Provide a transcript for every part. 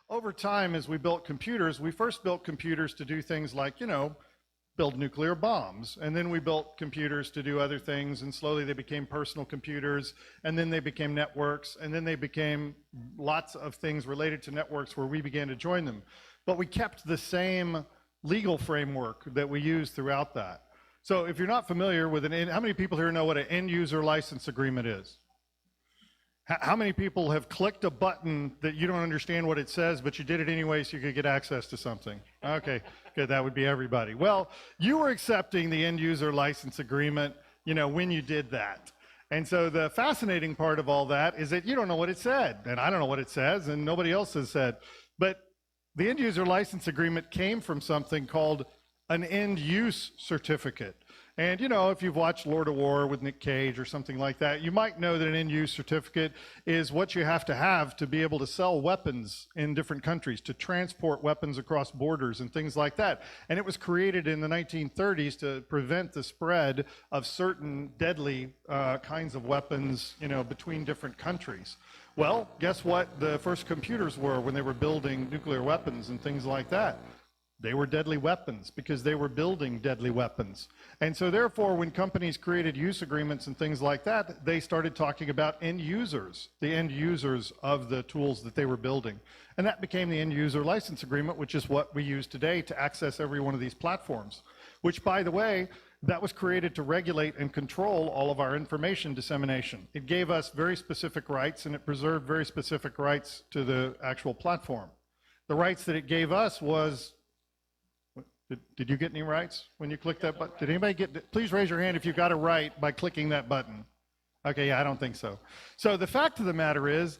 over time, as we built computers, we first built computers to do things like, build nuclear bombs. And then we built computers to do other things, and slowly they became personal computers, and then they became networks, and then they became lots of things related to networks where we began to join them. But we kept the same legal framework that we used throughout that. So if you're not familiar with how many people here know what an end user license agreement is? How many people have clicked a button that you don't understand what it says, but you did it anyway so you could get access to something? Okay, good, that would be everybody. Well, you were accepting the end user license agreement, when you did that. And so the fascinating part of all that is that you don't know what it said, and I don't know what it says, and nobody else has said. But the end user license agreement came from something called an end use certificate. And if you've watched Lord of War with Nick Cage or something like that, you might know that an end-use certificate is what you have to be able to sell weapons in different countries, to transport weapons across borders and things like that. And it was created in the 1930s to prevent the spread of certain deadly kinds of weapons, between different countries. Well, guess what the first computers were when they were building nuclear weapons and things like that? They were deadly weapons because they were building deadly weapons. And so therefore, when companies created use agreements and things like that, they started talking about end users, the end users of the tools that they were building. And that became the end user license agreement, which is what we use today to access every one of these platforms, which, by the way, that was created to regulate and control all of our information dissemination. It gave us very specific rights, and it preserved very specific rights to the actual platform. The rights that it gave us was, did you get any rights when you clicked that button? Did anybody please raise your hand if you got a right by clicking that button. Okay, yeah, I don't think so. So the fact of the matter is,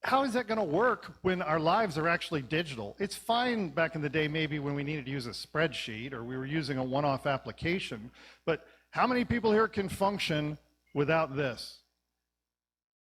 how is that going to work when our lives are actually digital? It's fine back in the day maybe when we needed to use a spreadsheet or we were using a one-off application, but how many people here can function without this?